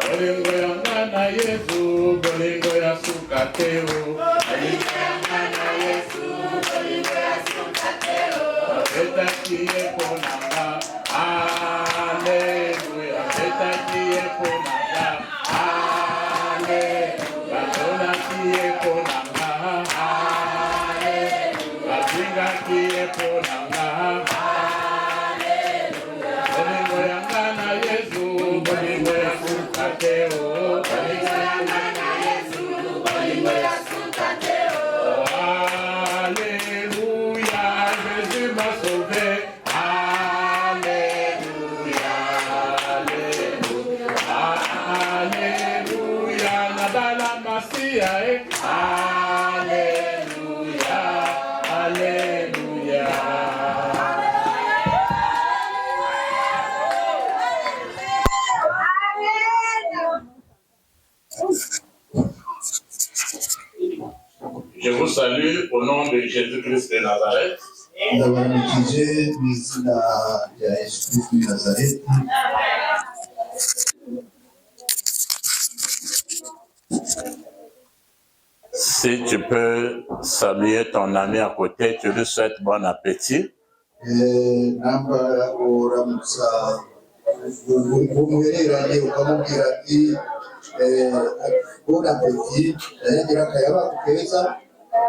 Bolingo yangana Yesu, bolingo ya sukateo. Bolingo yangana Yesu, bolingo ya sukateo. Beta kiye ponanga, Alleluia. Beta kiye ponanga, Alleluia. Batona kiye ponanga, Alleluia. Bazinga kiye ponanga, Alleluia. Bolingo yangana Yesu, bolingo ya sukateo. Bolingo yangana Yesu, bolingo ya sukateo. Alléluia, Jésus m'a sauvé. Alléluia, Alléluia, Alléluia, Nadala Masia, Alléluia, Alléluia. Je vous salue au nom de Jésus-Christ de Nazareth. Si tu peux saluer ton ami à côté, tu lui souhaites bon appétit.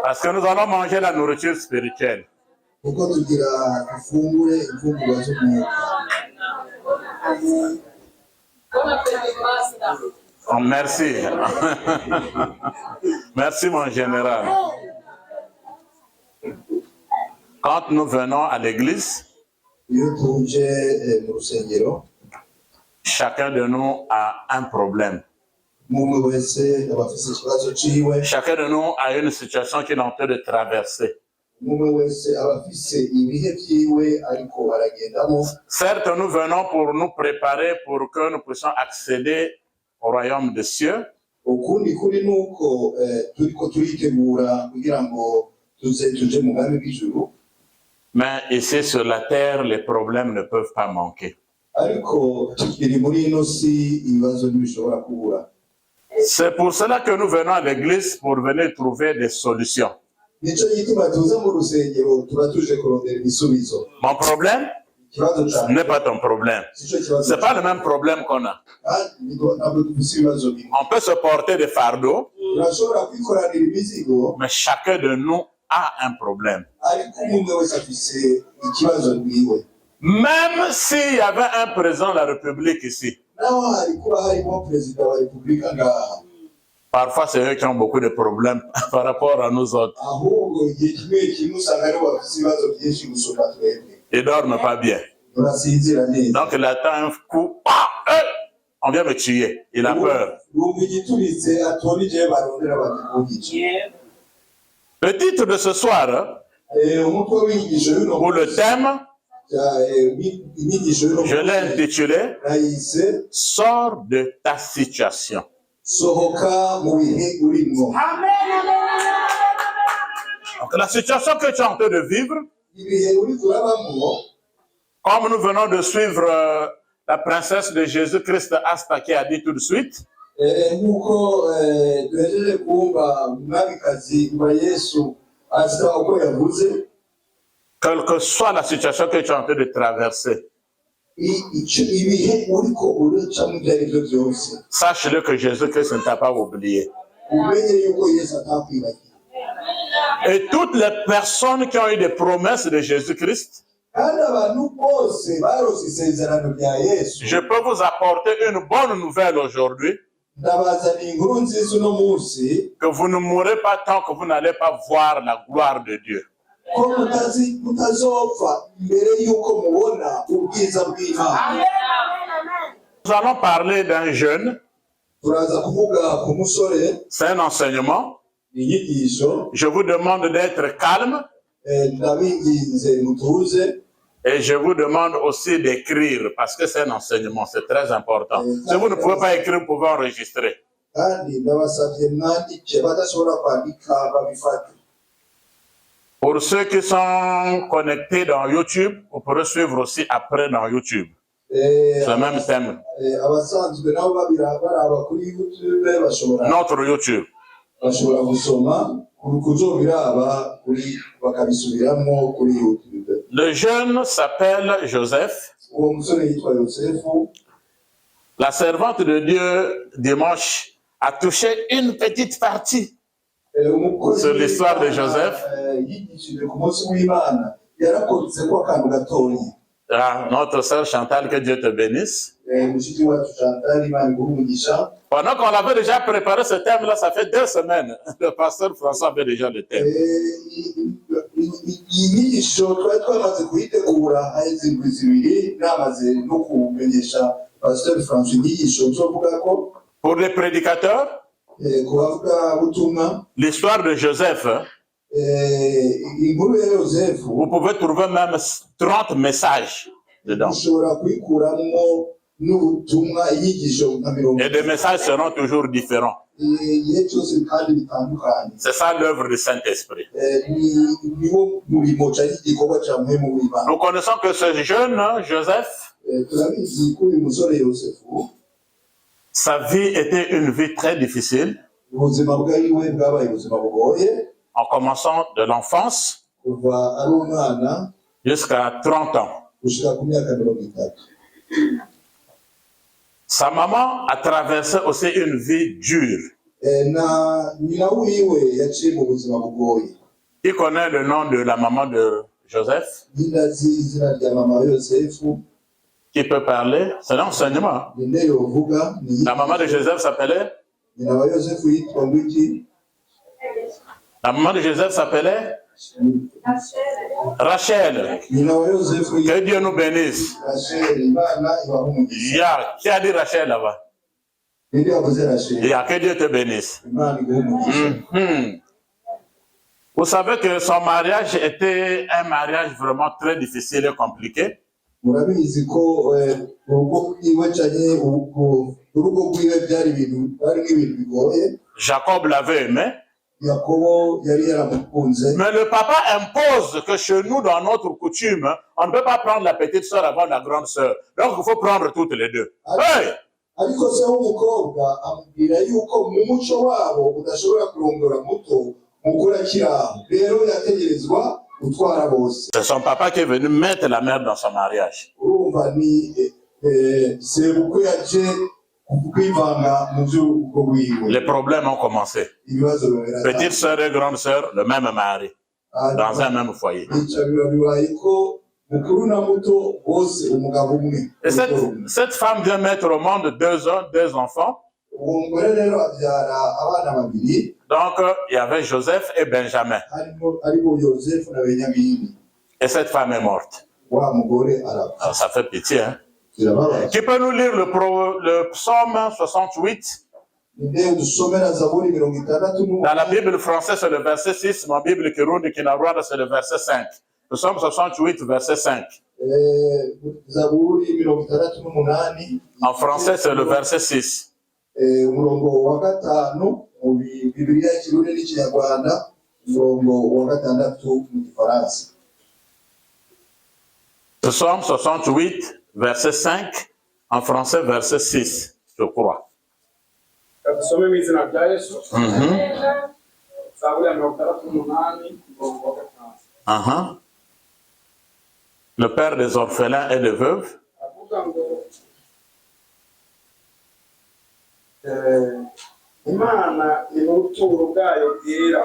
Parce que nous allons manger la nourriture spirituelle. Oh, merci. Merci mon général. Quand nous venons à l'église, chacun de nous a un problème. Chacun de nous a une situation qu'il est en train de traverser. Certes, nous venons pour nous préparer pour que nous puissions accéder au royaume des cieux. Mais ici sur la terre, les problèmes ne peuvent pas manquer. C'est pour cela que nous venons à l'église pour venir trouver des solutions. Mon problème n'est pas ton problème. Ce n'est pas le même problème qu'on a. On peut se porter des fardeaux, mais chacun de nous a un problème. Même s'il y avait un président de la République ici, parfois c'est eux qui ont beaucoup de problèmes par rapport à nous autres. Ils ne dorment pas bien. Donc il attend un coup, on vient me tuer, il a peur. Le titre de ce soir, ou le thème, je l'ai intitulé « Sors de ta situation ». Donc la situation que tu es en train de vivre, comme nous venons de suivre la princesse de Jésus-Christ Asta qui a dit tout de suite, quelle que soit la situation que tu es en train de traverser, sache-le que Jésus-Christ ne t'a pas oublié. Et toutes les personnes qui ont eu des promesses de Jésus-Christ, je peux vous apporter une bonne nouvelle aujourd'hui, que vous ne mourrez pas tant que vous n'allez pas voir la gloire de Dieu. Nous allons parler d'un jeune. C'est un enseignement. Je vous demande d'être calme. Et je vous demande aussi d'écrire, parce que c'est un enseignement, c'est très important. Si vous ne pouvez pas écrire, vous pouvez enregistrer. Pour ceux qui sont connectés dans YouTube, vous pourrez suivre aussi après dans YouTube. C'est le même thème. Notre YouTube. Le jeune s'appelle Joseph. La servante de Dieu, dimanche, a touché une petite partie sur l'histoire de Joseph. Ah, notre sœur Chantal, que Dieu te bénisse. Pendant qu'on avait déjà préparé ce thème-là, ça fait 2 semaines. Le pasteur François avait déjà le thème. Pour les prédicateurs, l'histoire de Joseph, vous pouvez trouver même 30 messages dedans. Et les messages seront toujours différents. C'est ça l'œuvre du Saint-Esprit. Nous connaissons que ce jeune Joseph, sa vie était une vie très difficile. En commençant de l'enfance jusqu'à 30 ans. Sa maman a traversé aussi une vie dure. Qui connaît le nom de la maman de Joseph? Qui peut parler? C'est l'enseignement. La maman de Joseph s'appelait? La maman de Joseph s'appelait Rachel. Que Dieu nous bénisse. Qui a dit Rachel là-bas? Que Dieu te bénisse. Vous savez que son mariage était un mariage vraiment très difficile et compliqué. Jacob l'avait aimé. Mais le papa impose que chez nous, dans notre coutume, on ne peut pas prendre la petite sœur avant la grande sœur. Donc il faut prendre toutes les deux. Hey! C'est son papa qui est venu mettre la mère dans son mariage. Les problèmes ont commencé. Petite sœur et grande sœur, le même mari, dans un même foyer. Et cette femme vient mettre au monde 2 enfants. Donc, il y avait Joseph et Benjamin. Et cette femme est morte. Alors, ça fait pitié, hein? Qui peut nous lire le psaume 68? Dans la Bible française, c'est le verset 6. Ma Bible Kirundi Kinyarwanda, c'est le verset 5. Le psaume 68, verset 5. En français, c'est le verset 6. Psaume 68, verset 5. En français, verset 6, je crois. Le père des orphelins et des veuves. Imana iri mu buturo bwayo bwera,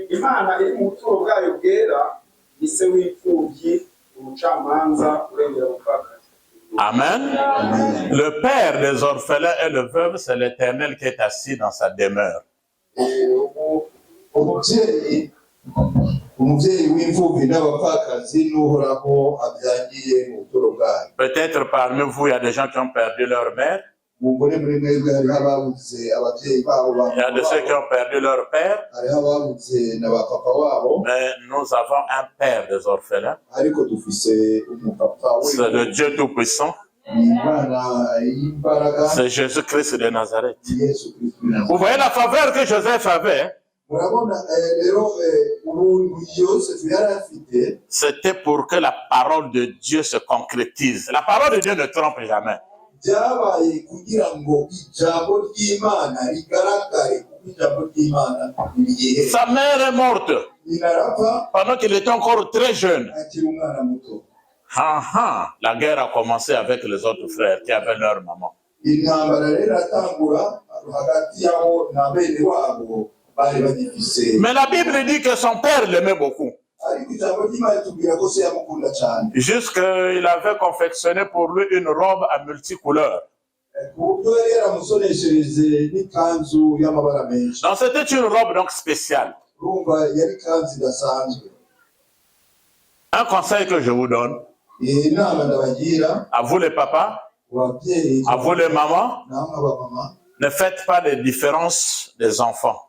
Imana iri mu buturo bwayo bwera, ise w'imfubyi, umucamanza urengera abapfakazi. Amen. Le père des orphelins et le veuve, c'est l'Éternel qui est assis dans sa demeure. Peut-être parmi vous, il y a des gens qui ont perdu leur mère. Il y a de ceux qui ont perdu leur père. Mais nous avons un père des orphelins. C'est le Dieu Tout-Puissant. C'est Jésus-Christ de Nazareth. Vous voyez la faveur que Joseph avait. c'était pour que la parole de Dieu se concrétise. La parole de Dieu ne trompe jamais. Sa mère est morte pendant qu'il était encore très jeune. La guerre a commencé avec les autres frères qui avaient leur maman. Mais la Bible dit que son père l'aimait beaucoup. Jusqu'il avait confectionné pour lui une robe à multicouleurs. Donc c'était une robe donc spéciale. Un conseil que je vous donne, à vous les papas, à vous les mamans, ne faites pas les différences des enfants.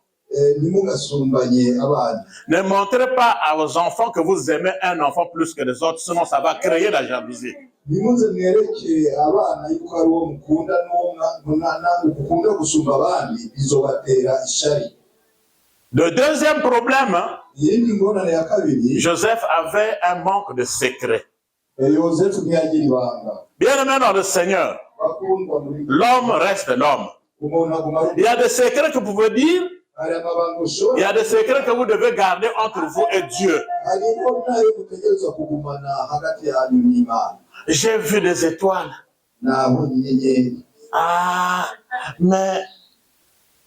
Ne montrez pas à vos enfants que vous aimez un enfant plus que les autres, sinon ça va créer la jalousie. Le deuxième problème, Joseph avait un manque de secret. Bien aimé dans le Seigneur, l'homme reste l'homme. Il y a des secrets que vous pouvez dire, il y a des secrets que vous devez garder entre vous et Dieu. J'ai vu des étoiles. Mais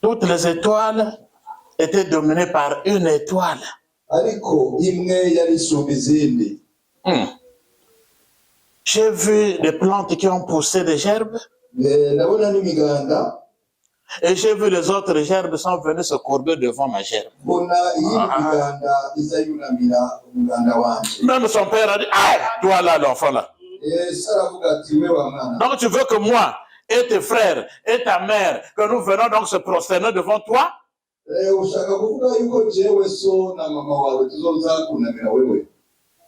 toutes les étoiles étaient dominées par une étoile. J'ai vu des plantes qui ont poussé des gerbes. Et j'ai vu les autres gerbes sont venues se courber devant ma gerbe. Même son père a dit, toi là, l'enfant là. Donc tu veux que moi et tes frères et ta mère, que nous venons donc se prosterner devant toi?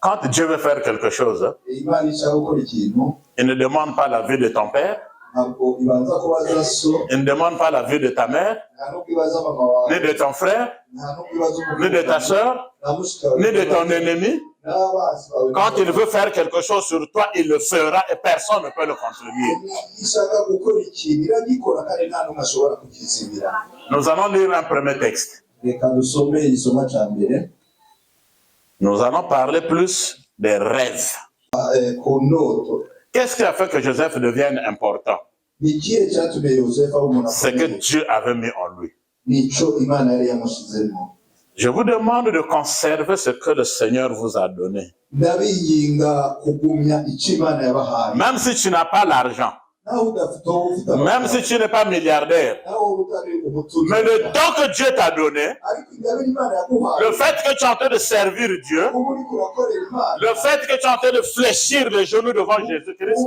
Quand Dieu veut faire quelque chose, il ne demande pas l'avis de ton père. Il ne demande pas l'avis de ta mère, ni de ton frère, ni de ta soeur, ni de ton ennemi. Quand il veut faire quelque chose sur toi, il le fera et personne ne peut le contredire. Nous allons lire un premier texte. Nous allons parler plus des rêves. Qu'est-ce qui a fait que Joseph devienne important? C'est que Dieu avait mis en lui. Je vous demande de conserver ce que le Seigneur vous a donné. Même si tu n'as pas l'argent, même si tu n'es pas milliardaire, mais le don que Dieu t'a donné, le fait que tu es en train de servir Dieu, le fait que tu es en train de fléchir les genoux devant Jésus-Christ,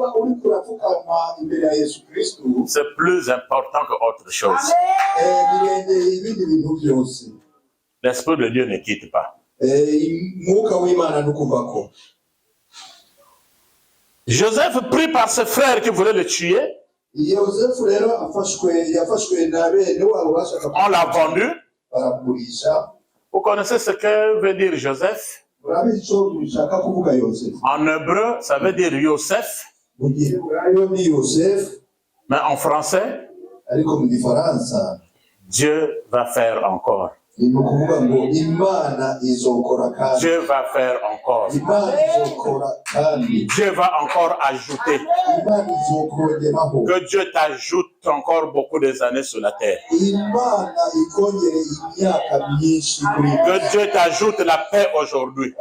c'est plus important qu'autre chose. L'Esprit de Dieu ne quitte pas. Joseph, pris par ses frères qui voulaient le tuer, on l'a vendu. Vous connaissez ce que veut dire Joseph? En hébreu, ça veut dire Yosef. Mais en français, Dieu va faire encore. Dieu va faire encore. Dieu va encore ajouter. Que Dieu t'ajoute encore beaucoup des années sur la terre. Que Dieu t'ajoute la paix aujourd'hui.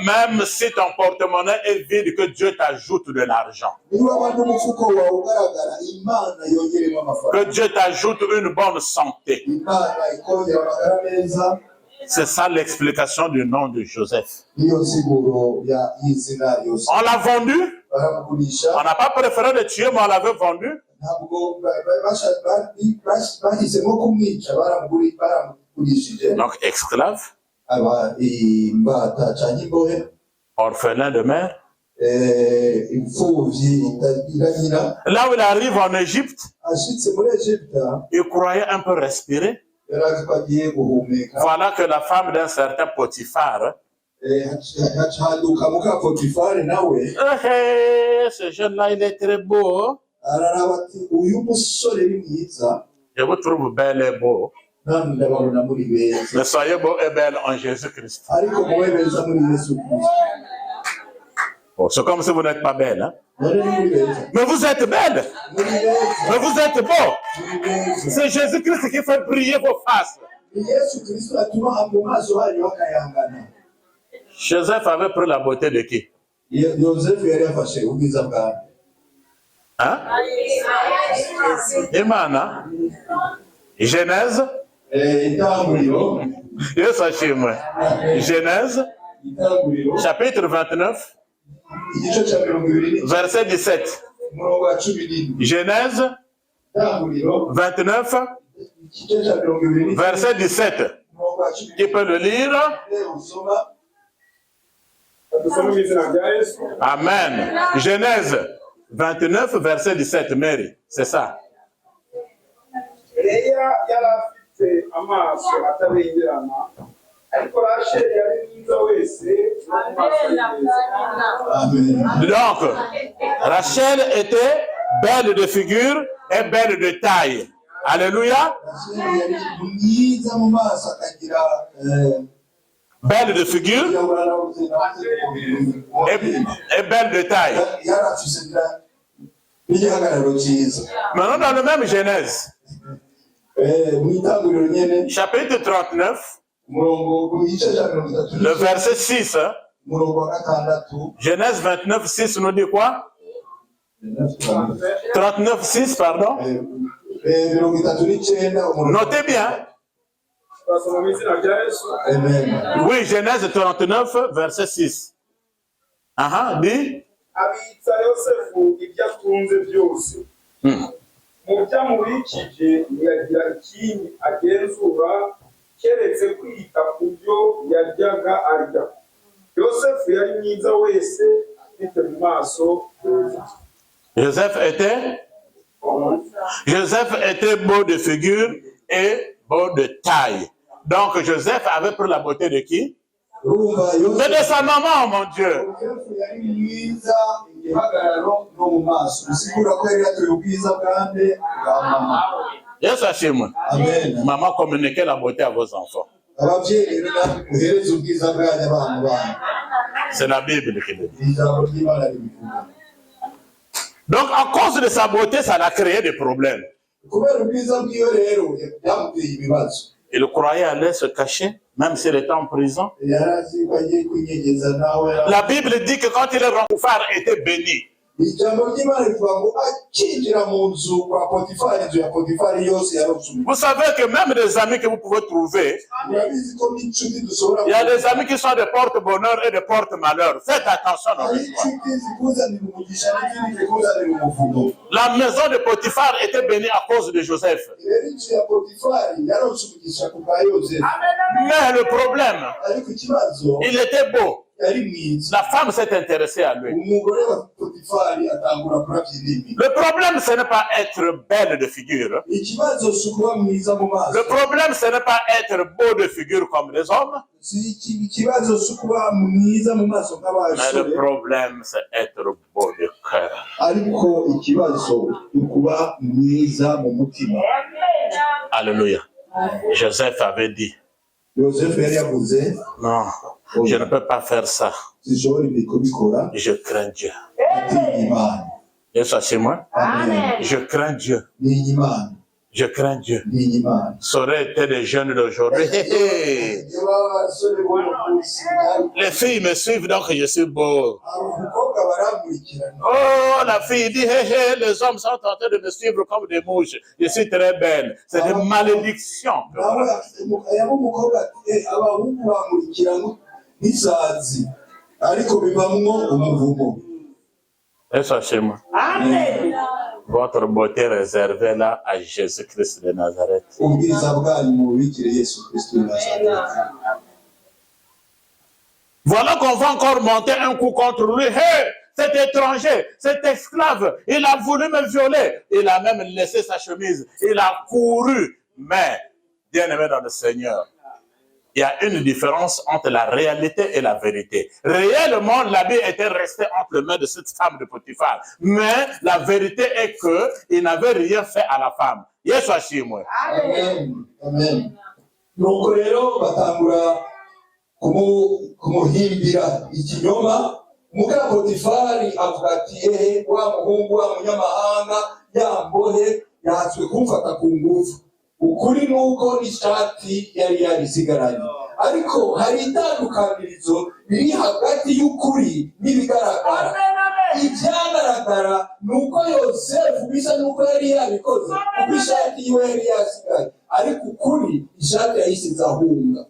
Même si ton porte-monnaie est vide, que Dieu t'ajoute de l'argent. Que Dieu t'ajoute une bonne santé. C'est ça l'explication du nom de Joseph. On l'a vendu. On n'a pas préféré le tuer, mais on l'avait vendu. Donc esclave. Orphelin de mère. Là où il arrive en Égypte, il croyait un peu respirer. Voilà que la femme d'un certain Potiphar, ce jeune-là, il est très beau. Je vous trouve belle et beau. Mais soyez beau et belle en Jésus-Christ. Bon, c'est comme si vous n'êtes pas belle. Hein? Mais vous êtes belle. Mais vous êtes beau. C'est Jésus-Christ qui fait briller vos faces. Joseph avait pris la beauté de qui? Hein? Imana. Genèse. Genèse. Chapitre 29. Verset 17. Genèse 29. Verset 17. Qui peut le lire? Amen. Genèse 29, verset 17. Mary, c'est ça. Donc, Rachel était belle de figure et belle de taille. Alléluia. Belle de figure et belle de taille. Maintenant, dans le même Genèse, chapitre 39, le verset 6, Genèse 29, 6 nous dit quoi? 39, 6, pardon. Notez bien. Oui, Genèse 39, verset 6. Dit. Joseph était beau de figure et beau de taille. Donc Joseph avait pris la beauté de qui? Mais de sa maman, mon Dieu. Yes, Hachim. Maman communiquait la beauté à vos enfants. C'est la Bible qui le dit. Donc, à cause de sa beauté, ça a créé des problèmes. Il croyait aller se cacher, même s'il était en prison. La Bible dit que quand il est rentré, Potiphar était béni. Vous savez que même des amis que vous pouvez trouver, il y a des amis qui sont de porte-bonheur et de porte-malheur. Faites attention dans l'histoire. La maison de Potiphar était bénie à cause de Joseph. Mais le problème, il était beau. La femme s'est intéressée à lui. Le problème, ce n'est pas être belle de figure. Le problème, ce n'est pas être beau de figure comme les hommes. Mais le problème, c'est être beau de cœur. Alléluia. Joseph avait dit, non, je ne peux pas faire ça. Je crains Dieu. Et ça, c'est moi. Je crains Dieu. Je crains Dieu. Ça aurait été les jeunes d'aujourd'hui. Les filles me suivent donc je suis beau. Oh, la fille dit, les hommes sont en train de me suivre comme des mouches. Je suis très belle. C'est des malédictions. Et ça, chez moi. Amen. Votre beauté réservée là à Jésus-Christ de Nazareth. Voilà qu'on va encore monter un coup contre lui. Hey, cet étranger, cet esclave, il a voulu me violer. Il a même laissé sa chemise. Il a couru. Mais bien-aimés dans le Seigneur, il y a une différence entre la réalité et la vérité. Réellement, l'habit était resté entre les mains de cette femme de Potiphar. Mais la vérité est qu'il n'avait rien fait à la femme. Yesu ashimwe. Amen. Amen. Nuko rero batangura kumuhimbira ikinyoma. Mugabo Potifari avuga ati wa muhungu wa munyamahanga yambohe yahatswe kumfata ku ngufu. Ukuri nuko n'ishati yari yarisigaranye, ariko hari itandukanirizo biri hagati y'ukuri n'ibigaragara. Ibyagaragara nuko Yosefu bisa nuko yari yabikoze kuko ishati yiwe yari yasigaye, ariko ukuri ishati yayisize ahunga.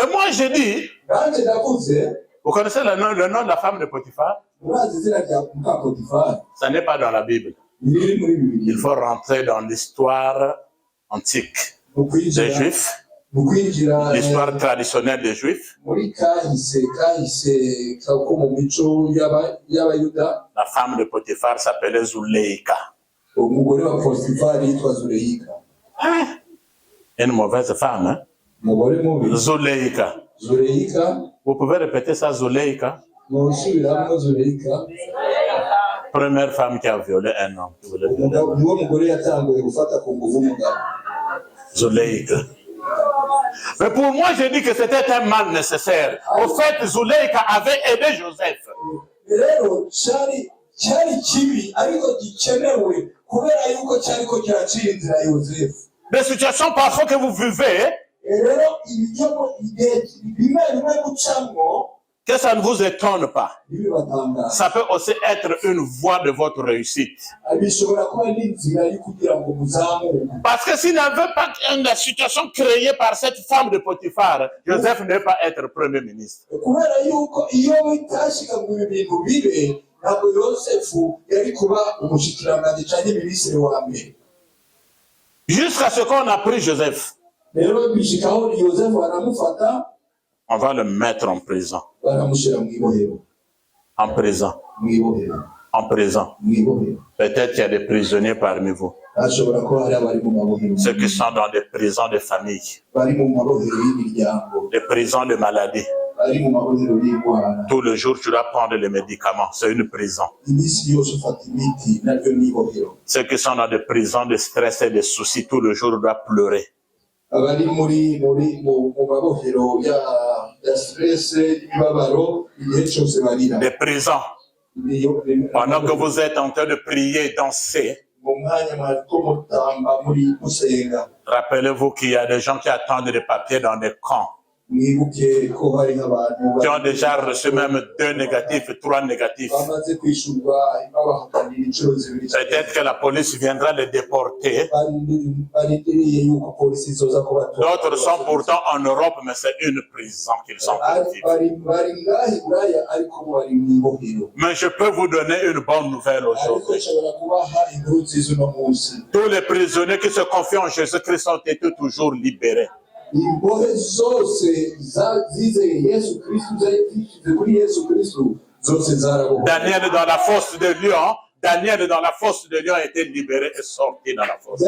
Et moi je dis, Nanjye ndavuze, vous connaissez le nom de la femme de Potiphar? murazi izina rya muka Potifari? Ça n'est pas dans la Bible. Biri muri Bibiliya. Il faut rentrer dans l'histoire antique des Juifs, l'histoire traditionnelle des Juifs. La femme de Potiphar s'appelait Zuleika. Une mauvaise femme, hein? Zuleika. Vous pouvez répéter ça, Zuleika? Première femme qui a violé un homme. Zuleika. Mais pour moi, je dis que c'était un mal nécessaire. Au fait, Zuleika avait aidé Joseph. Des situations parfois que vous vivez, que ça ne vous étonne pas. Ça peut aussi être une voie de votre réussite. Parce que s'il n'avait pas une situation créée par cette femme de Potiphar, Joseph ne peut pas être premier ministre. Jusqu'à ce qu'on a pris Joseph, on va le mettre en prison. En prison. En prison. Peut-être qu'il y a des prisonniers parmi vous. Ceux qui sont dans des prisons de famille. Des prisons de maladie. Tout le jour, tu dois prendre les médicaments. C'est une prison. Ceux qui sont dans des prisons de stress et de soucis, tout le jour, doivent pleurer. Des prisons. Pendant que vous êtes en train de prier, danser, rappelez-vous qu'il y a des gens qui attendent des papiers dans des camps. Qui ont déjà reçu même 2 négatifs, 3 négatifs. Peut-être que la police viendra les déporter. D'autres sont pourtant en Europe, mais c'est une prison qu'ils sont en vivre. Mais je peux vous donner une bonne nouvelle aujourd'hui. Tous les prisonniers qui se confient en Jésus-Christ ont été toujours libérés. Daniel dans la fosse de lion, Daniel dans la fosse de lion a été libéré et sorti dans la fosse.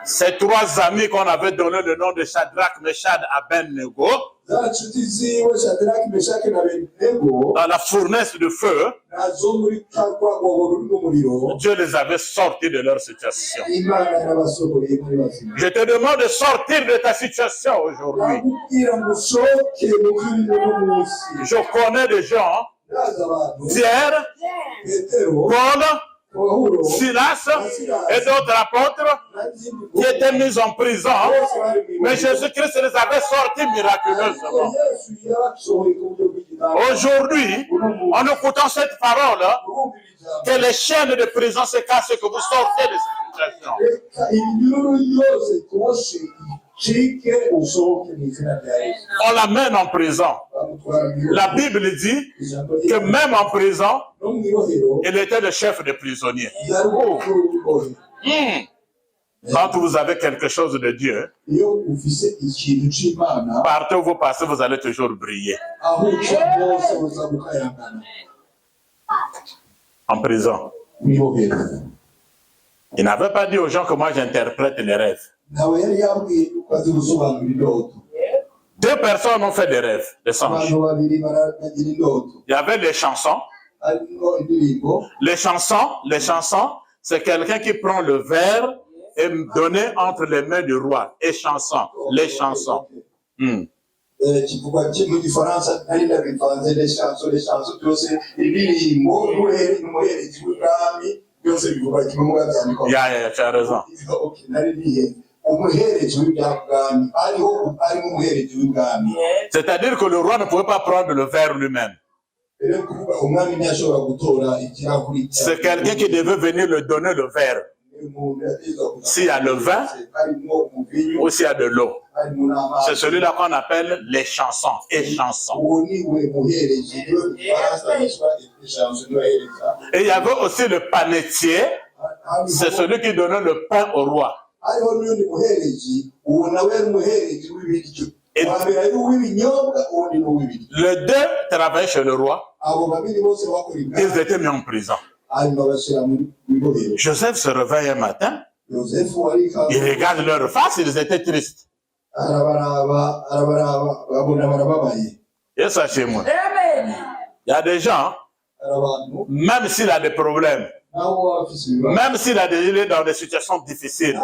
Ces 3 amis qu'on avait donné le nom de Shadrach, Meshach, Abednego, dans la fournaise de feu, Dieu les avait sortis de leur situation. Je te demande de sortir de ta situation aujourd'hui. Je connais des gens, Pierre, Paul, Silas et d'autres apôtres qui étaient mis en prison, mais Jésus-Christ les avait sortis miraculeusement. Aujourd'hui, en écoutant cette parole, que les chaînes de prison se cassent et que vous sortez de cette situation. On l'amène en prison. La Bible dit que même en prison, il était le chef des prisonniers. Quand vous avez quelque chose de Dieu, partout où vous passez, vous allez toujours briller. En prison. Il n'avait pas dit aux gens que moi j'interprète les rêves. Deux personnes ont fait des rêves, des songes. Il y avait des chansons. Les chansons, c'est quelqu'un qui prend le verre et me donne entre les mains du roi. Et chansons, les chansons. Yeah, tu as raison. C'est-à-dire que le roi ne pouvait pas prendre le verre lui-même. C'est quelqu'un qui devait venir lui donner le verre. S'il y a le vin ou s'il y a de l'eau. C'est celui-là qu'on appelle les chansons et chansons. Et il y avait aussi le panetier. C'est celui qui donnait le pain au roi. Et les deux travaillaient chez le roi. Ils étaient mis en prison. Joseph se réveille un matin. Il regarde leur face, ils étaient tristes. Et ça chez moi. Il y a des gens, même s'il a des problèmes, même s'il est dans des situations difficiles,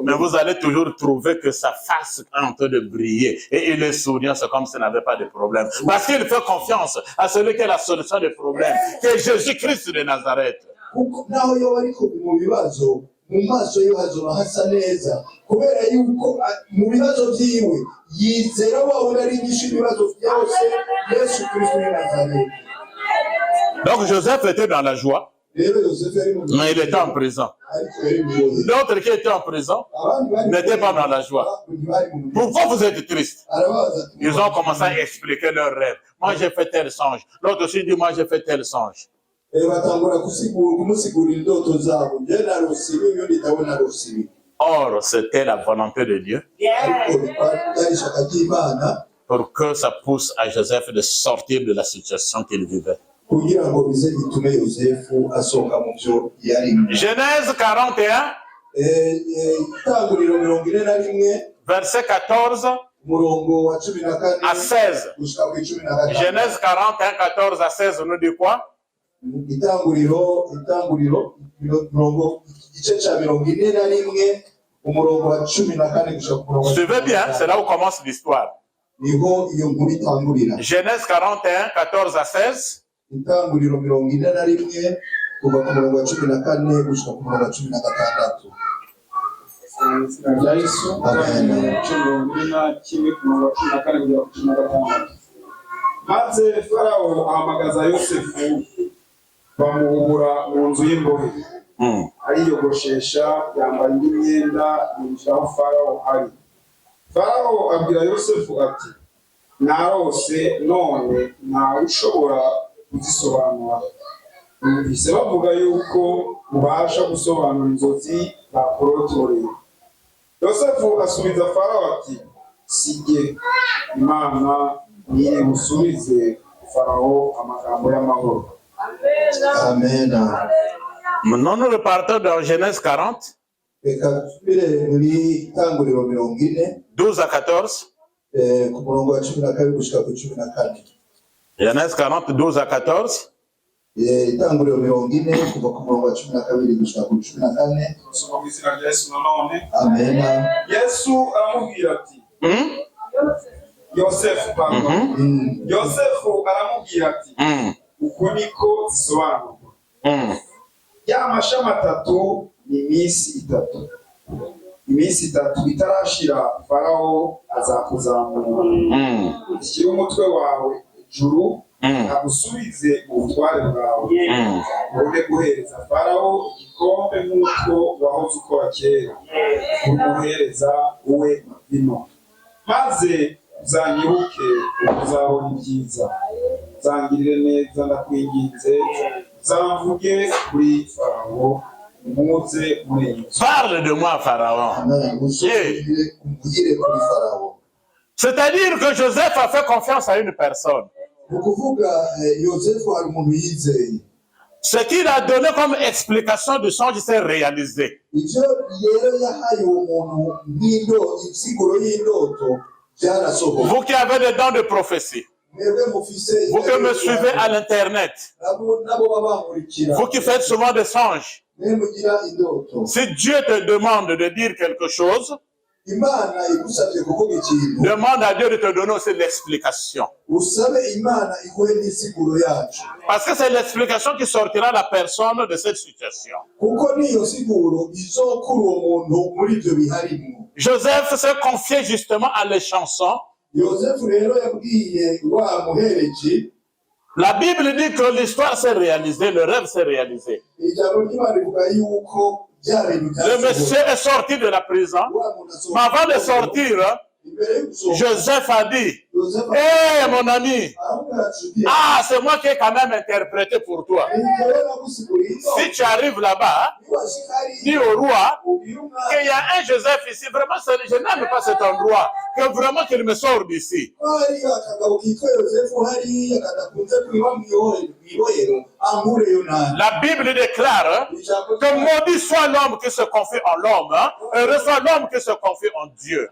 mais vous allez toujours trouver que sa face est en train de briller et il est souriant, c'est comme s'il n'avait pas de problème. Parce qu'il fait confiance à celui qui a la solution des problèmes, qui est Jésus-Christ de Nazareth. Donc Joseph était dans la joie. Mais il était en prison. L'autre qui était en prison n'était pas dans la joie. Pourquoi vous êtes triste? Ils ont commencé à expliquer leurs rêves. Moi j'ai fait tel songe. L'autre aussi dit moi j'ai fait tel songe. Or, c'était la volonté de Dieu pour que ça pousse à Joseph de sortir de la situation qu'il vivait. Genèse 41, verset 14 à 16. Genèse 41, 14 à 16, on nous dit quoi? Suivez bien, c'est là où commence l'histoire. Genèse 41, 14 à 16. Maze Farawo ahamagaza Yosefu bamuhura mu nzu y'imbohe. Ariyogoshesha yambaye imyenda yinjira aho Farawo ari. Farawo abwira Yosefu ati narose none ntawe ushobora kuzisobanura. Numvise bavuga yuko ubasha gusobanura inzozi bakurotoreye. Yosefu asubiza Farawo ati sijye Imana niye musubize Farawo amagambo y'amahoro. Amen. Maintenant nous repartons dans Genèse 40. 12 à 14. Genèse 40, 12 à 14. Amen. Yesu aramubwira ati Yosefu pardon. Yosefu aramubwira ati uko niko zisobanurwa. Ya mashami atatu ni iminsi itatu. Iminsi itatu itarashira Farawo azakuzamura. Shyira umutwe wawe ijuru agusubize mu butware bwawe. Ubone guhereza Farawo igikombe nk'uko wahoze ukora kera. Umuhereza uwe vino. Maze uzanyibuke uzabona ibyiza. Uzangirire neza ndakwinginze. Uzamvuge kuri Farawo. Parle de moi, Pharaon. C'est-à-dire que Joseph a fait confiance à une personne. Ce qu'il a donné comme explication du songe s'est réalisé. Vous qui avez des dons de prophétie, vous qui me suivez à l'internet, vous qui faites souvent des songes, si Dieu te demande de dire quelque chose, demande à Dieu de te donner aussi l'explication. Parce que c'est l'explication qui sortira la personne de cette situation. Joseph s'est confié justement à les chansons. La Bible dit que l'histoire s'est réalisée, le rêve s'est réalisé. Le monsieur est sorti de la prison, mais avant de sortir, Joseph a dit, hé mon ami, c'est moi qui ai quand même interprété pour toi. Si tu arrives là-bas, dis au roi qu'il y a un Joseph ici, vraiment je n'aime pas cet endroit, que vraiment qu'il me sorte d'ici. La Bible déclare que maudit soit l'homme qui se confie en l'homme, et heureux soit l'homme qui se confie en Dieu.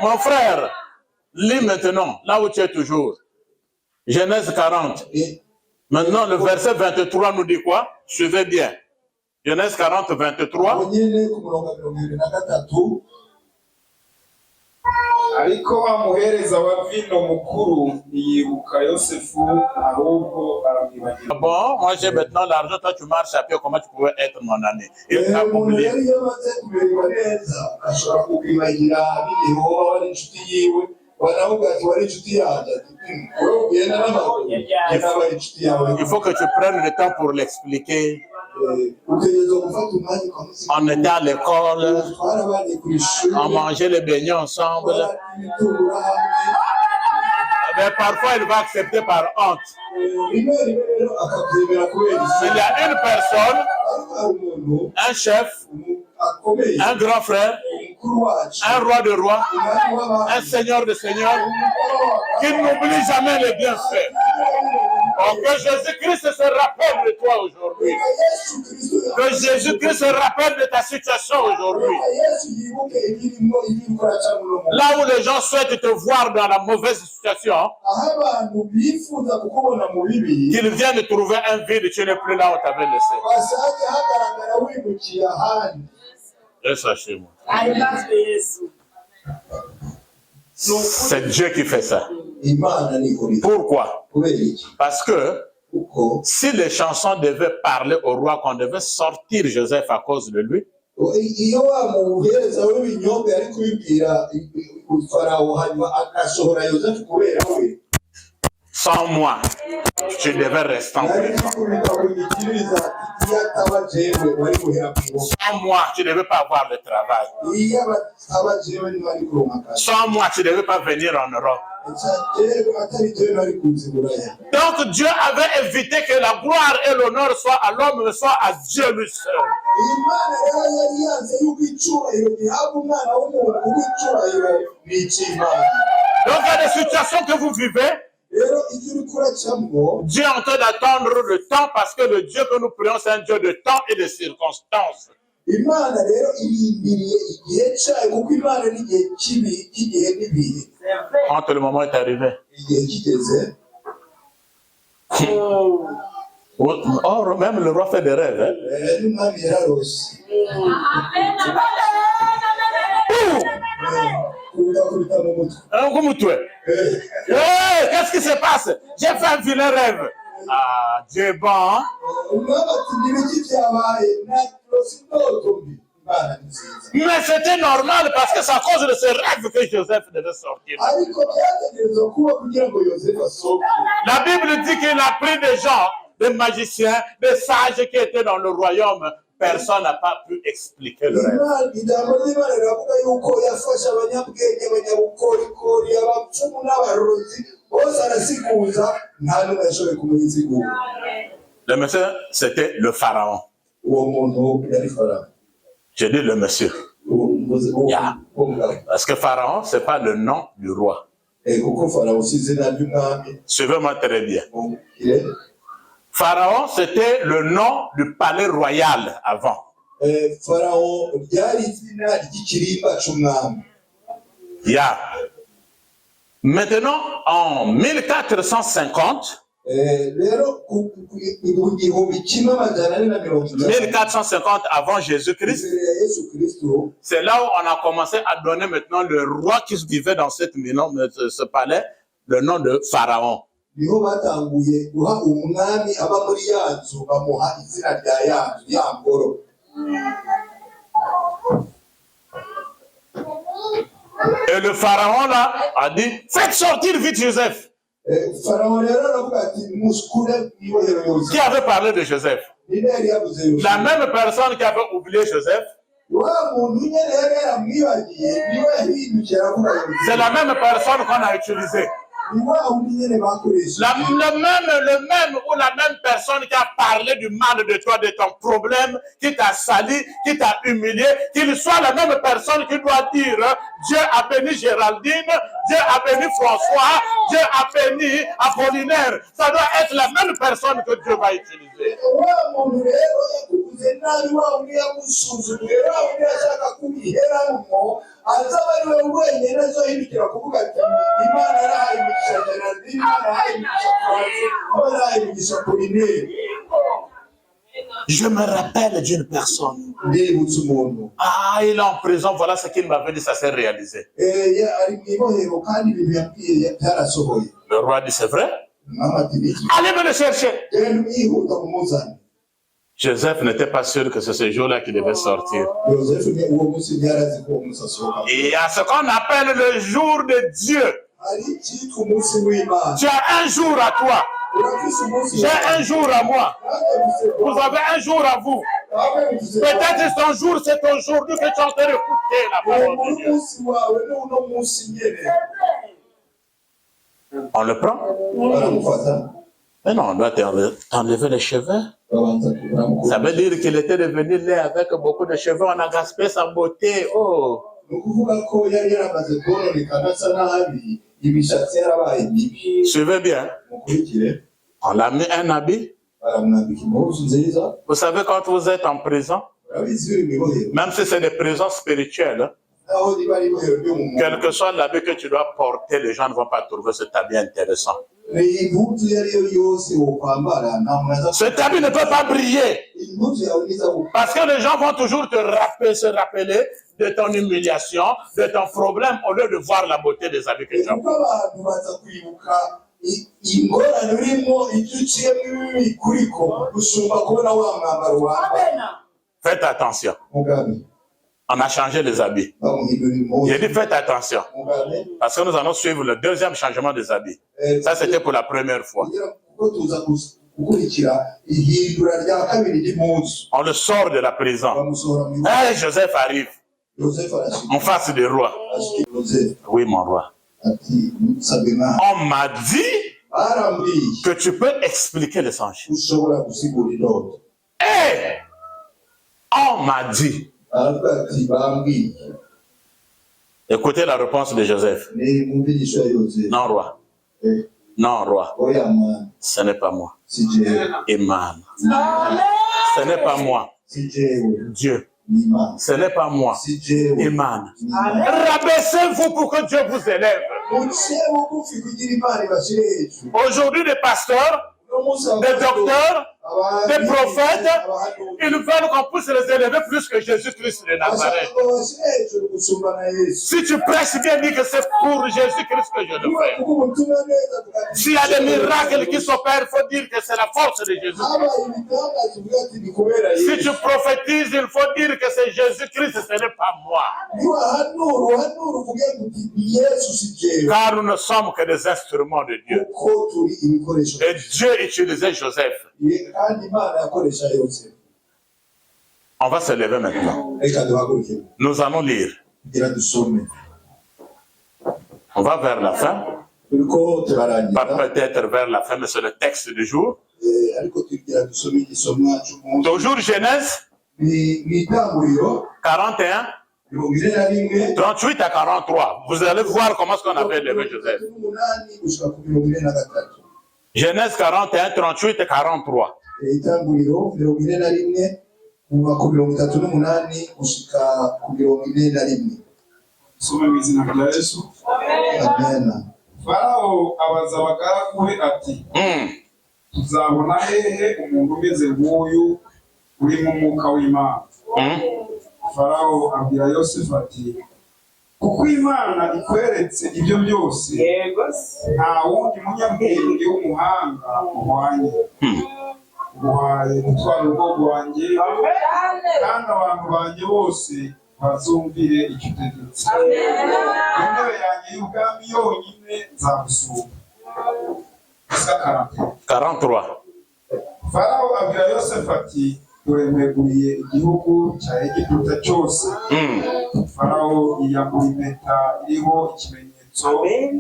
Mon frère, lis maintenant, là où tu es toujours. Genèse 40. Maintenant, le verset 23 nous dit quoi? Suivez bien. Genèse 40, 23. Ariko amuhereza wa vino mukuru yibuka Yosefu ahubwo aramwibagira. Bon, moi j'ai maintenant l'argent, toi tu marches à pied, comment tu pouvais être mon ami? Il t'a oublié. Il faut que tu prennes le temps pour l'expliquer. On était à l'école, on mangeait les beignets ensemble. Mais parfois, il va accepter par honte. Il y a une personne, un chef, un grand frère, un roi de rois, un seigneur de seigneurs, qui n'oublie jamais les bienfaits. Que Jésus-Christ se rappelle de toi aujourd'hui. Que Jésus-Christ se rappelle de ta situation aujourd'hui. Là où les gens souhaitent te voir dans la mauvaise situation, qu'ils viennent trouver un vide, tu n'es plus là où tu avais laissé. Et sachez-moi. C'est Dieu qui fait ça. Pourquoi? Parce que si les chansons devaient parler au roi qu'on devait sortir Joseph à cause de lui, sans moi, tu devais rester en prison. Sans moi, tu ne devais pas avoir de travail. Sans moi, tu ne devais pas venir en Europe. Donc Dieu avait évité que la gloire et l'honneur soient à l'homme, mais soit à Dieu lui seul. Donc il y a des situations que vous vivez. Dieu est en train d'attendre le temps parce que le Dieu que nous prions, c'est un Dieu de temps et de circonstances. Quand le moment est arrivé. Oh, même le roi fait des rêves. Hein? Qu'est-ce qui se passe? J'ai fait un vilain rêve. Ah, Dieu est bon. Hein? Mais c'était normal parce que c'est à cause de ce rêve que Joseph devait sortir. La Bible dit qu'il a pris des gens, des magiciens, des sages qui étaient dans le royaume. Personne n'a pas pu expliquer le rêve. Le monsieur, c'était le pharaon. J'ai dit le monsieur. Yeah. Parce que Pharaon, ce n'est pas le nom du roi. Suivez-moi très bien. Pharaon, c'était le nom du palais royal avant. Yeah. Maintenant, en 1450, 1450 avant Jésus-Christ, c'est là où on a commencé à donner maintenant le roi qui vivait dans cette maison, ce palais, le nom de Pharaon. Et le pharaon là a dit, faites sortir vite Joseph. Qui avait parlé de Joseph? La même personne qui avait oublié Joseph. C'est la même personne qu'on a utilisée. Le même ou la même personne qui a parlé du mal de toi, de ton problème, qui t'a sali, qui t'a humilié, qu'il soit la même personne qui doit dire Dieu a béni Géraldine, Dieu a béni François, Dieu a béni Apollinaire. Ça doit être la même personne que Dieu va utiliser. Je me rappelle d'une personne. Ah, il est en prison, voilà ce qu'il m'avait dit, ça s'est réalisé. Le roi dit, c'est vrai? Allez me le chercher. Joseph n'était pas sûr que c'est ce jour-là qu'il devait sortir. Et à ce qu'on appelle le jour de Dieu. Tu as un jour à toi. J'ai un jour à moi. Vous avez un jour à vous. Peut-être ton jour, c'est aujourd'hui que tu es en train d'écouter la parole de Dieu. On le prend? Mais non, on doit t'enlever les cheveux. Ça veut dire qu'il était devenu laid avec beaucoup de cheveux. On a gaspillé sa beauté. Oh. Suivez bien. On a mis un habit. Vous savez, quand vous êtes en prison, même si c'est des prisons spirituelles, quel que soit l'habit que tu dois porter, les gens ne vont pas trouver cet habit intéressant. Cet habit ne peut pas briller. Parce que les gens vont toujours se rappeler de ton humiliation, de ton problème, au lieu de voir la beauté des habits que tu as. Faites attention. On a changé les habits. J'ai dit faites attention. Parce que nous allons suivre le deuxième changement des habits. Ça, c'était pour la première fois. On le sort de la prison. Hey, Joseph arrive. En face du roi. Oui, mon roi. On m'a dit que tu peux expliquer les songes. Hey! On m'a dit. Écoutez la réponse de Joseph. Non, roi. Non, roi. Ce n'est pas moi. Iman. Ce n'est pas moi. Dieu. Ce n'est pas moi. Iman. Rabaissez-vous pour que Dieu vous élève. Aujourd'hui, des pasteurs, des docteurs, des prophètes, ils veulent qu'on puisse les élever plus que Jésus-Christ de Nazareth. Si tu prêches bien, dis que c'est pour Jésus-Christ que je le fais. S'il y a des miracles qui s'opèrent, il faut dire que c'est la force de Jésus-Christ. Si tu prophétises, il faut dire que c'est Jésus-Christ, ce n'est pas moi. Car nous ne sommes que des instruments de Dieu. Et Dieu utilisait Joseph. On va se lever maintenant. Nous allons lire. On va vers la fin. Pas peut-être vers la fin, mais c'est le texte du jour. Toujours Genèse 41, 38 à 43. Vous allez voir comment est-ce qu'on avait élevé Joseph. Genèse 41, 38 et 43. Farawo abaza abagaragu be ati tuzabona hehe umuntu umeze nk'uyu uri mu mwuka w'Imana. Farawo abwira Yosefu ati kuko Imana ikweretse ibyo byose nta wundi munyabwenge w'umuhanga uhwanye. Uhaye gutwara urugo rwanjye kandi abantu banjye bose bazumvire icyo utegetse. Intebe yanjye y'ubwami yonyine nzagusumba. 43. Farawo abwira Yosefu ati dore mweguriye igihugu cya Egiputa cyose. Farawo yiyambura impeta iriho ikimenyetso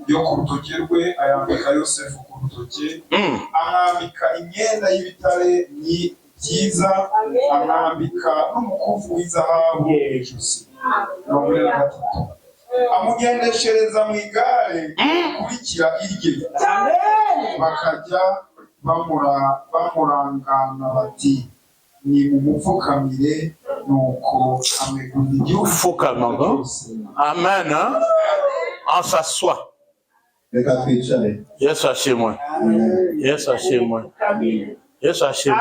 yo ku rutoki rwe, ayambika Yosefu ku rutoki, amwambika imyenda y'ibitare byiza, amwambika n'umukufi w'izahabu mu ijosi. Amugendeshereza mu igare rikurikira irye, bakajya bamurangana bati ni umupfukamire, nuko amegura igihugu cyose. Amen. On s'assoit. Yes, ashimwe. Yes, ashimwe. Yes, ashimwe.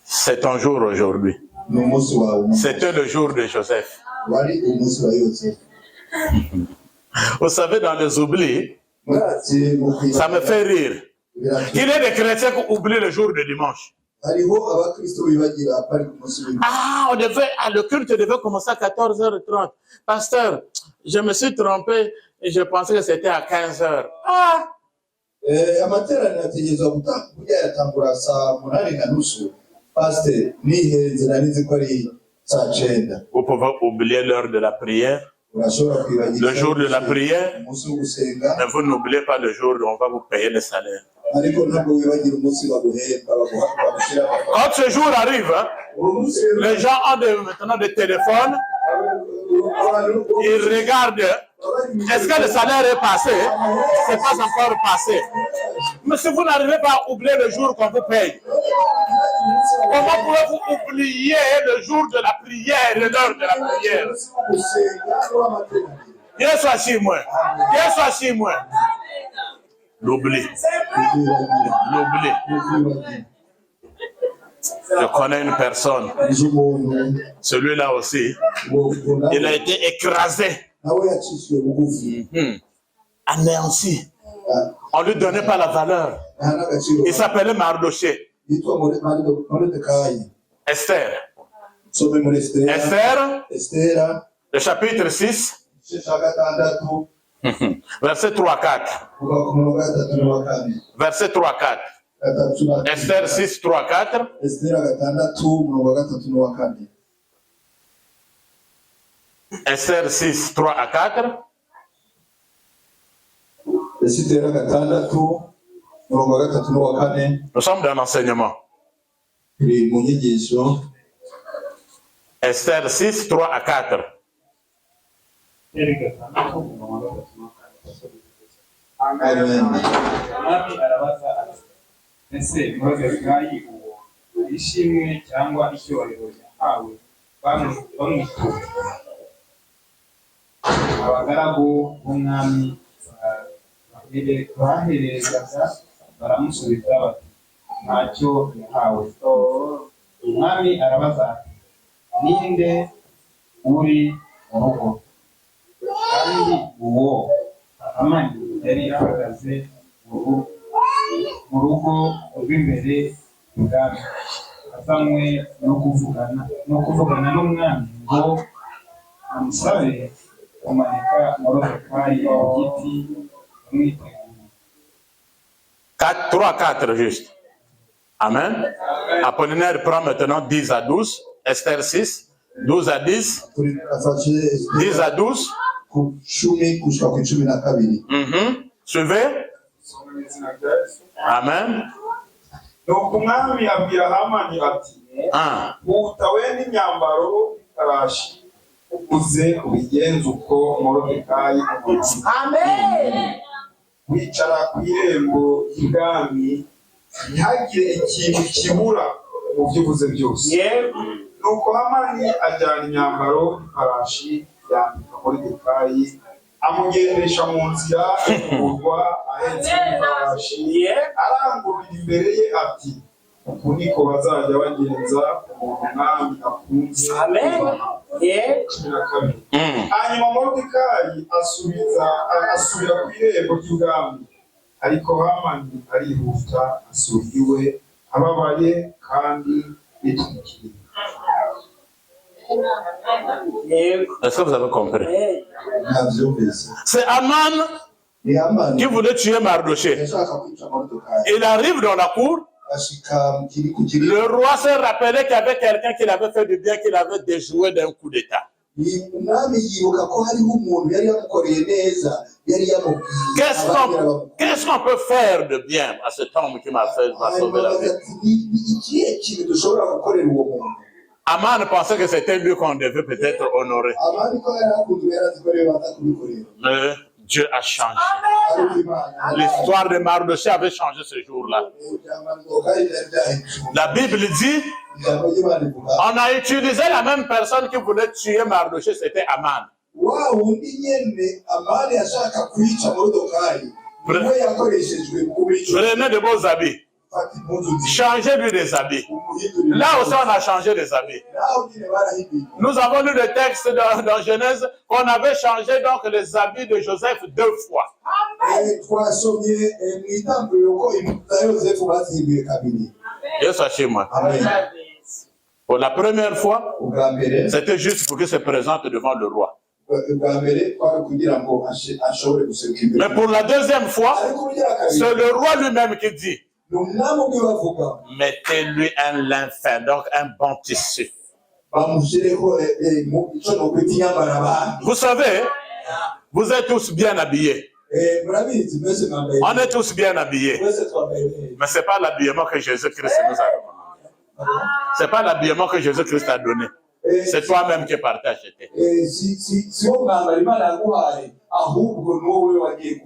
C'est ton jour aujourd'hui. C'était le jour de Joseph. Vous savez, dans les oublis, ça me fait rire. Il y a des chrétiens qui oublient le jour de dimanche. Ah, le culte devait commencer à 14h30. Pasteur, je me suis trompé et je pensais que c'était à 15h. Ah! Vous pouvez oublier l'heure de la prière, le jour de la prière, mais vous n'oubliez pas le jour où on va vous payer le salaire. Quand ce jour arrive, les gens ont maintenant des téléphones, ils regardent, est-ce que le salaire est passé? C'est pas encore passé. Mais si vous n'arrivez pas à oublier le jour qu'on vous paye, comment pouvez-vous oublier le jour de la prière et l'heure de la prière? Dieu soit chez moi. Dieu soit chez moi. L'oubli. L'oubli. Je connais une personne. Celui-là aussi. Il a été écrasé. Anéanci. On ne lui donnait pas la valeur. Il s'appelait Mardoché. Esther. Esther, le chapitre 6, verset 3-4. Verset 3-4. Esther 6, 3-4. Esther 6, 3-4. Nous sommes dans l'enseignement. Esther 6, 3-4. Amen. Abagaragu b'umwami baherezaga baramusubiza bati ntacyo yahawe. Umwami arabaza ati ninde uri mu rugo? Kandi uwo Hamani yari ahagaze mu rugo rw'imbere ibwami, azanywe no kuvugana n'umwami ngo amusabe kumanika Moridekayi igiti amwiteguye. 3-4 juste. Amen. Apollinaire prend maintenant 10 à 12. Esther 6, 12 à 10. 10 à 12. Suivez. Amen. nuko umwami abwira Hamani ati utawe n'imyambaro y'ifarashi uze ubigenze uko Moridekayi avuze. Amen. Wicara ku irembo ry'ibwami ntihagire ikintu kibura mu byo uvuze byose. Nuko Hamani ajyana imyambaro y'ifarashi yambika Moridekayi amugendesha mu nzira y'umurwa ahetse ifarashi arangurura imbere ye ati uku niko bazajya bagenza umuntu umwami akunze. Amen. 12. Hanyuma Moridekayi asubira ku irembo ry'ubwami, ariko Hamani arihuta asubira iwe ababaye kandi yitwikiriye. Est-ce que vous avez compris? C'est Aman qui voulait tuer Mardoché. Il arrive dans la cour. Le roi s'est rappelé qu'il y avait quelqu'un qui l'avait fait du bien, qui l'avait déjoué d'un coup d'état. Qu'est-ce qu'on peut faire de bien à cet homme qui m'a sauvé la vie? Aman pensait que c'était lui qu'on devait peut-être honorer. Mais Dieu a changé. L'histoire de Mardoché avait changé ce jour-là. La Bible dit, on a utilisé la même personne qui voulait tuer Mardoché, c'était Aman. Prenez de beaux habits. Changez-lui des habits. Là aussi, on a changé des habits. Nous avons lu le texte dans Genèse qu'on avait changé donc les habits de Joseph 2 fois. Et sachez-moi, pour la première fois, c'était juste pour qu'il se présente devant le roi. Mais pour la deuxième fois, c'est le roi lui-même qui dit, mettez-lui un lin fin, donc un bon tissu. Vous savez, vous êtes tous bien habillés. On est tous bien habillés. Mais ce n'est pas l'habillement que Jésus-Christ nous a donné. Ce n'est pas l'habillement que Jésus-Christ a donné. C'est toi-même qui es parti acheter.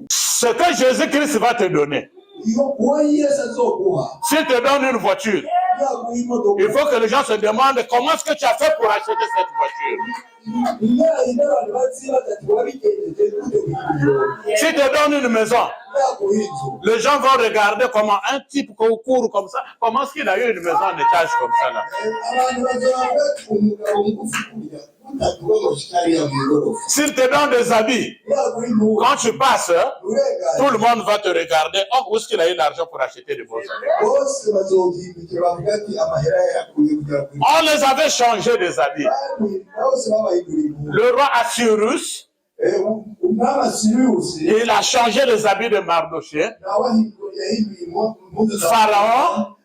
Ce que Jésus-Christ va te donner, s'il te donne une voiture, il faut que les gens se demandent comment est-ce que tu as fait pour acheter cette voiture. S'il te donne une maison, les gens vont regarder comment un type court comme ça, comment est-ce qu'il a eu une maison en étage comme ça là. S'il te donne des habits, quand tu passes, tout le monde va te regarder. Oh, où est-ce qu'il a eu l'argent pour acheter des beaux habits? On les avait changés des habits. Le roi Assyrus, il a changé les habits de Mardoché. Pharaon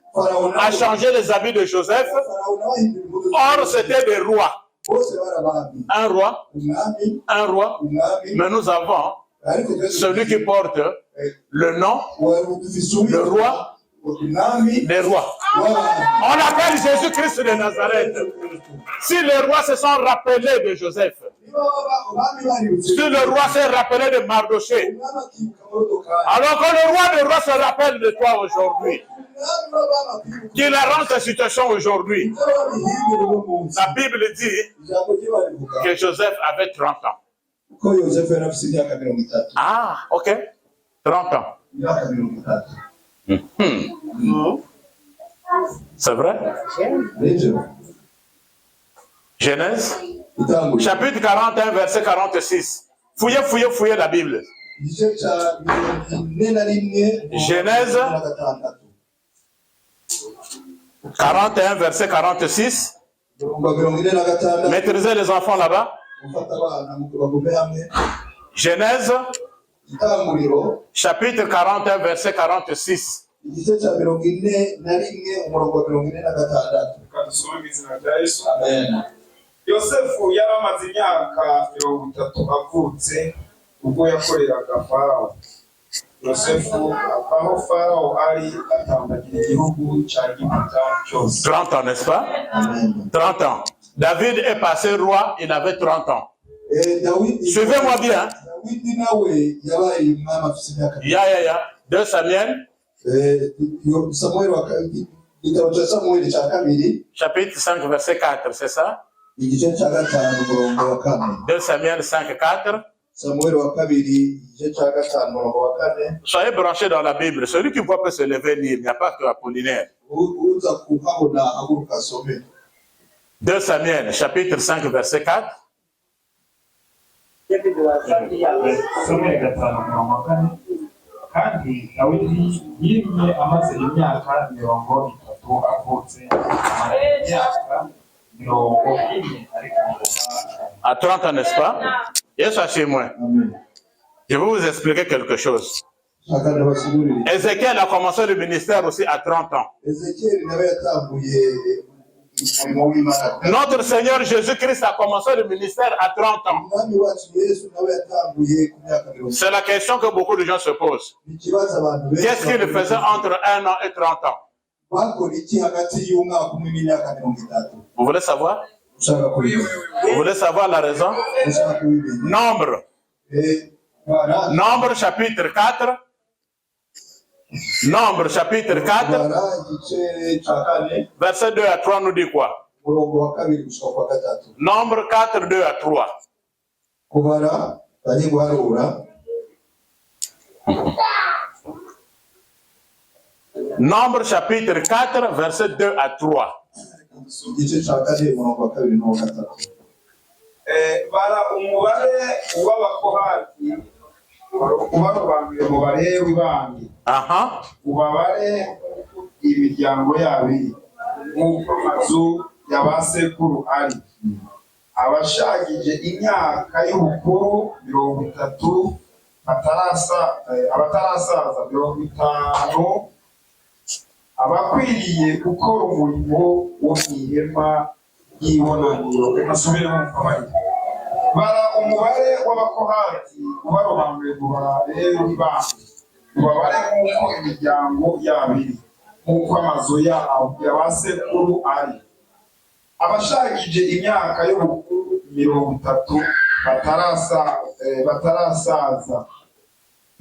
a changé les habits de Joseph. Or, c'était des rois. Un roi, mais nous avons celui qui porte le nom, le roi des rois. On appelle Jésus-Christ de Nazareth. Si les rois se sont rappelés de Joseph, si le roi s'est rappelé de Mardoché, alors que le roi des rois se rappelle de toi aujourd'hui, qu'il arrange ta situation aujourd'hui. La Bible dit que Joseph avait 30 ans. Ah, ok. 30 ans. C'est vrai? Genèse, chapitre 41, verset 46. Fouillez la Bible. Genèse 41, verset 46. Maîtrisez les enfants là-bas. Genèse, chapitre 41, verset 46. Yosefu yari amaze imyaka 30 avutse ubwo yakoreraga Farawo. yosefu avaho farawo ari atambagira igihugu cya egiputa cyose. 30 ans, n'est-ce pas? 30 ans. David est passé roi, il avait 30 ans. Suivez-moi bien. Ya. 2 Samuel. Chapitre 5, verset 4, c'est ça? 2 Samuel 5, 4. Soyez branchés dans la Bible. Celui qui voit peut se lever lire. Il n'y a pas que Apollinaire. 2 Samuel, chapitre 5, verset 4. Kandi Dawidi yimye amaze imyaka 30 avutse, imyaka 40 ariko à 30 ans, n'est-ce pas? Yes, chez moi. Je vais vous expliquer quelque chose. Ézéchiel a commencé le ministère aussi à 30 ans. Notre Seigneur Jésus-Christ a commencé le ministère à 30 ans. C'est la question que beaucoup de gens se posent. Qu'est-ce qu'il faisait entre 1 an et 30 ans? Vous voulez savoir? Vous voulez savoir la raison? Nombre. Nombre chapitre 4. Nombre chapitre 4. Verset 2 à 3 nous dit quoi? Nombre 4, 2 à 3. Nombre chapitre 4, verset 2 à 3. Bara umubare w'abakohati ubarobanuriye mu Balewi bandi ubabare imiryango yabiri nk'uko amazu y'abasekuru ari abashagije imyaka y'ubukuru 30 abatarasaza 50 abakwiriye gukora umurimo wo mw'ihema y'ibonaniro. Nasubiremo mukabari. Bara umubare w'abakohati ubarobanuriye mu Balewi bandi ubabare nk'uko imiryango yabiri nk'uko amazu y'abasekuru ari abashagije imyaka y'ubukuru 30 batarasaza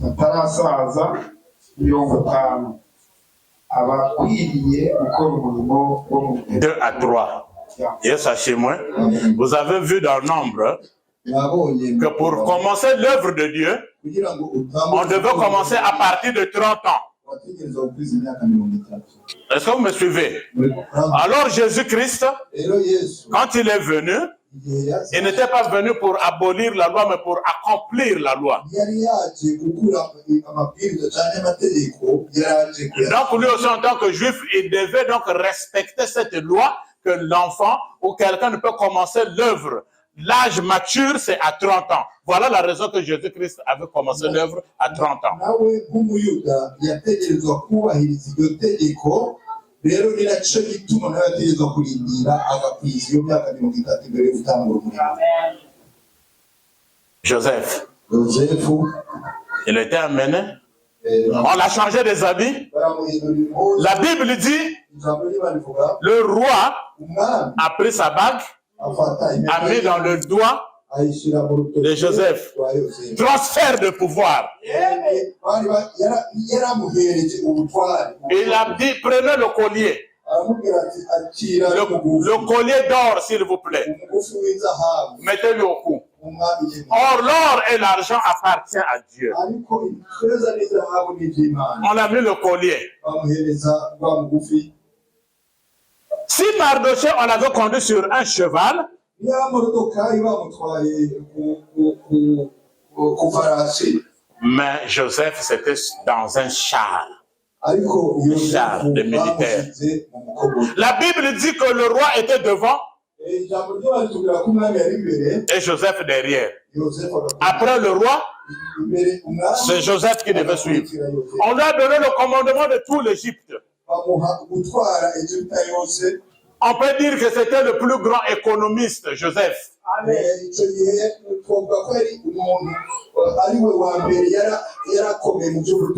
50 abakwiriye gukora umurimo wo mu 2 à 3. Yes, chez moi. Vous avez vu dans le nombre que pour commencer l'œuvre de Dieu, on devait commencer à partir de 30 ans. Est-ce que vous me suivez? Alors Jésus-Christ, quand il est venu, il n'était pas venu pour abolir la loi, mais pour accomplir la loi. Donc lui aussi, en tant que juif, il devait donc respecter cette loi que l'enfant ou quelqu'un ne peut commencer l'œuvre. L'âge mature, c'est à 30 ans. Voilà la raison que Jésus-Christ avait commencé l'œuvre à 30 ans. Joseph, il était amené. On l'a changé des habits. La Bible dit, le roi a pris sa bague, a mis dans le doigt de Joseph. Transfert de pouvoir. Il a dit, prenez le collier. Le collier d'or, s'il vous plaît. Mettez-le au cou. Or, l'or et l'argent appartiennent à Dieu. On a mis le collier. Si Mardoché, on l'avait conduit sur un cheval, mais Joseph, c'était dans un char. Un char de militaire. La Bible dit que le roi était devant et Joseph derrière. Après le roi, c'est Joseph qui devait suivre. On lui a donné le commandement de tout l'Égypte. On peut dire que c'était le plus grand économiste, Joseph.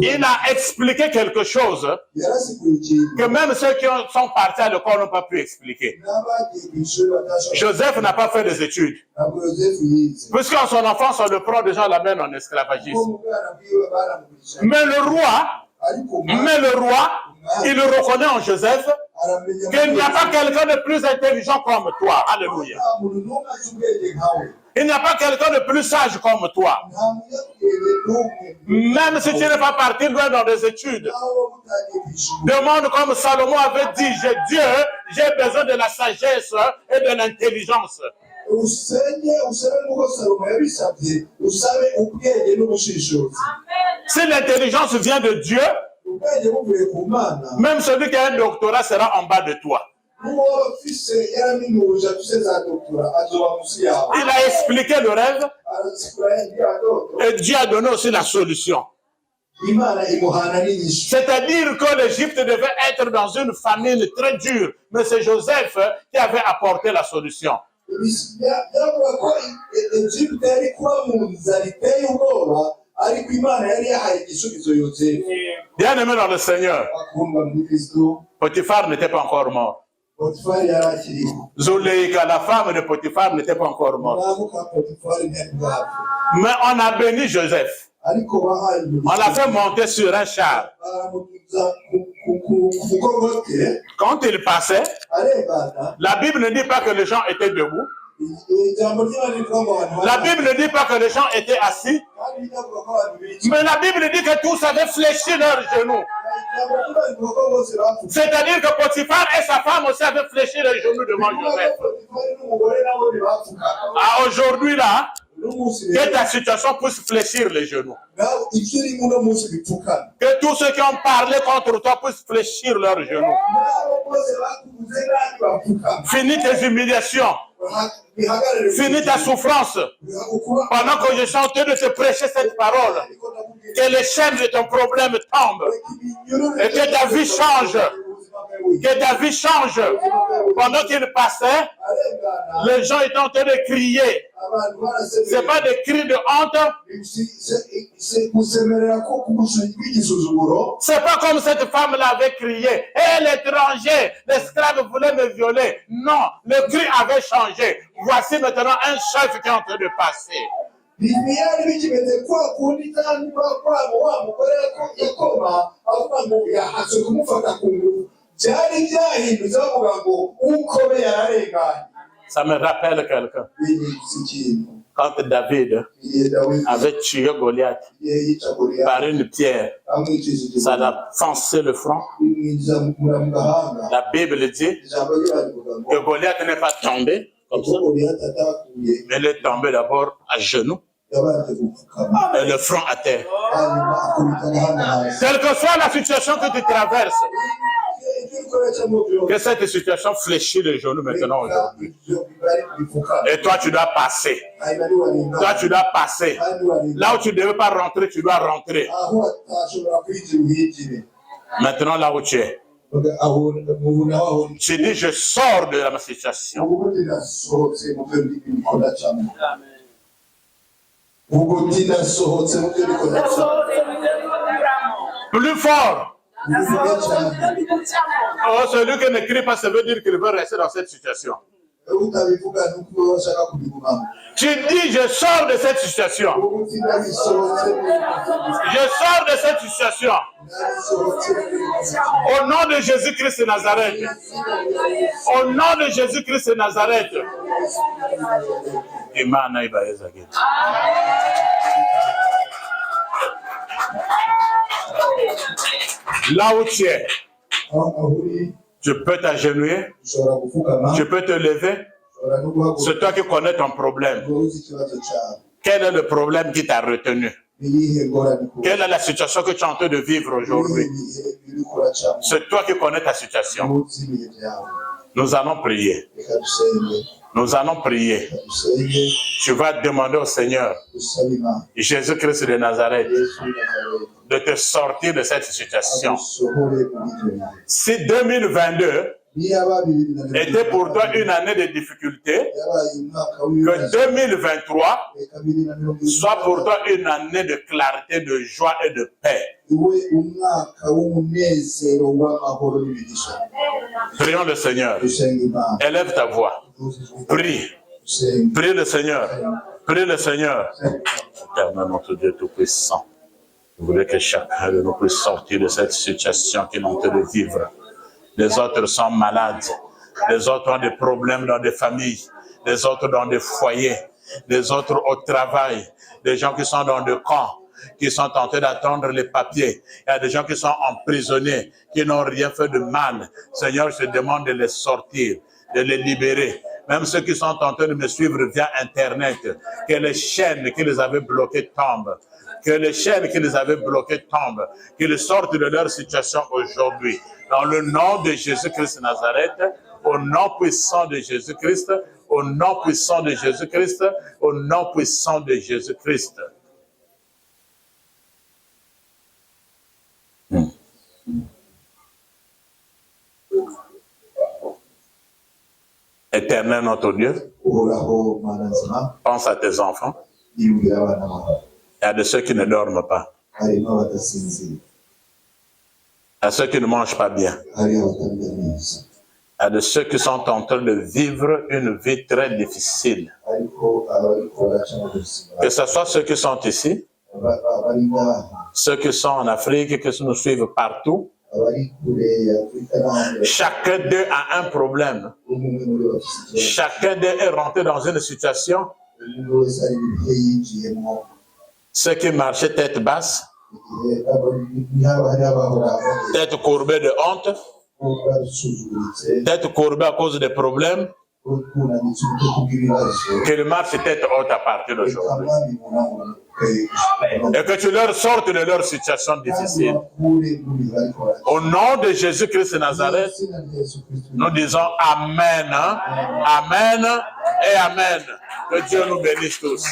Il a expliqué quelque chose que même ceux qui sont partis à l'école n'ont pas pu expliquer. Joseph n'a pas fait des études. Puisqu'en son enfance, on le prend déjà à la main en esclavagisme. Mais le roi, il reconnaît en Joseph qu'il n'y a pas quelqu'un de plus intelligent comme toi. Alléluia. Il n'y a pas quelqu'un de plus sage comme toi. Même si tu n'es pas parti loin dans des études. Demande comme Salomon avait dit, j'ai besoin de la sagesse et de l'intelligence. Si l'intelligence vient de Dieu, même celui qui a un doctorat sera en bas de toi. Il a expliqué le rêve et Dieu a donné aussi la solution. C'est-à-dire que l'Égypte devait être dans une famine très dure, mais c'est Joseph qui avait apporté la solution. Bien aimé dans le Seigneur, Potiphar n'était pas encore mort. Zuleika, la femme de Potiphar, n'était pas encore morte. Mais on a béni Joseph. On l'a fait monter sur un char. Quand il passait, la Bible ne dit pas que les gens étaient debout. La Bible ne dit pas que les gens étaient assis. Mais la Bible dit que tous avaient fléchi leurs genoux. C'est-à-dire que Potiphar et sa femme aussi avaient fléchi les genoux devant Joseph. Aujourd'hui là, que ta situation puisse fléchir les genoux. Que tous ceux qui ont parlé contre toi puissent fléchir leurs genoux. Finis tes humiliations. Finis ta souffrance. Pendant que je suis en train de te prêcher cette parole, que les chaînes de ton problème tombent et que ta vie change. Que ta vie change. Pendant qu'il passait, les gens étaient en train de crier. Ce n'est pas des cris de honte. C'est pas comme cette femme l'avait crié. Hé, l'étranger, l'esclave voulait me violer. Non, le cri avait changé. Voici maintenant un chef qui est en train de passer. Ça me rappelle quelqu'un. Quand David avait tué Goliath par une pierre, ça l'a foncé le front. La Bible dit que Goliath n'est pas tombé comme ça, mais il est tombé d'abord à genoux et le front à terre. Quelle que soit la situation que tu traverses, que cette situation fléchit les genoux maintenant aujourd'hui. Et toi, tu dois passer. Toi, tu dois passer. Là où tu ne devais pas rentrer, tu dois rentrer. Maintenant, là où tu es. Tu dis, je sors de ma situation. Plus fort. Oh, celui qui ne crie pas, ça veut dire qu'il veut rester dans cette situation. Tu dis, je sors de cette situation. Je sors de cette situation. Au nom de Jésus-Christ de Nazareth. Au nom de Jésus-Christ de Nazareth. Là où tu es, tu peux t'agenouiller, tu peux te lever. C'est toi qui connais ton problème. Quel est le problème qui t'a retenu? Quelle est la situation que tu es en train de vivre aujourd'hui? C'est toi qui connais ta situation. Nous allons prier. Nous allons prier. Tu vas demander au Seigneur, Jésus-Christ de Nazareth, de te sortir de cette situation. Si 2022 était pour toi une année de difficulté, que 2023 soit pour toi une année de clarté, de joie et de paix. Prions le Seigneur. Élève ta voix. Prie. Prie le Seigneur. Prie le Seigneur. Éternel notre Dieu Tout-Puissant, je voulais que chacun de nous puisse sortir de cette situation qu'il est en train de vivre. Les autres sont malades. Les autres ont des problèmes dans des familles. Les autres dans des foyers. Les autres au travail. Des gens qui sont dans des camps, qui sont en train d'attendre les papiers. Il y a des gens qui sont emprisonnés, qui n'ont rien fait de mal. Seigneur, je te demande de les sortir, de les libérer. Même ceux qui sont en train de me suivre via Internet, que les chaînes qui les avaient bloqués tombent. Que les chaînes qui les avaient bloqués tombent. Qu'ils sortent de leur situation aujourd'hui. Dans le nom de Jésus-Christ de Nazareth, au nom puissant de Jésus-Christ, au nom puissant de Jésus-Christ, au nom puissant de Jésus-Christ. Éternel notre Dieu, pense à tes enfants. Il y a de ceux qui ne dorment pas. Il y a ceux qui ne mangent pas bien. Il y a de ceux qui sont en train de vivre une vie très difficile. Que ce soit ceux qui sont ici, ceux qui sont en Afrique, qui nous suivent partout. Chacun d'eux a un problème. Chacun d'eux est rentré dans une situation. Ceux qui marchaient tête basse, tête courbée de honte, tête courbée à cause des problèmes, qu'ils marchent tête haute à partir d'aujourd'hui. Et que tu leur sortes de leur situation difficile. Au nom de Jésus-Christ de Nazareth, nous disons Amen. Amen et Amen. Que Dieu nous bénisse tous.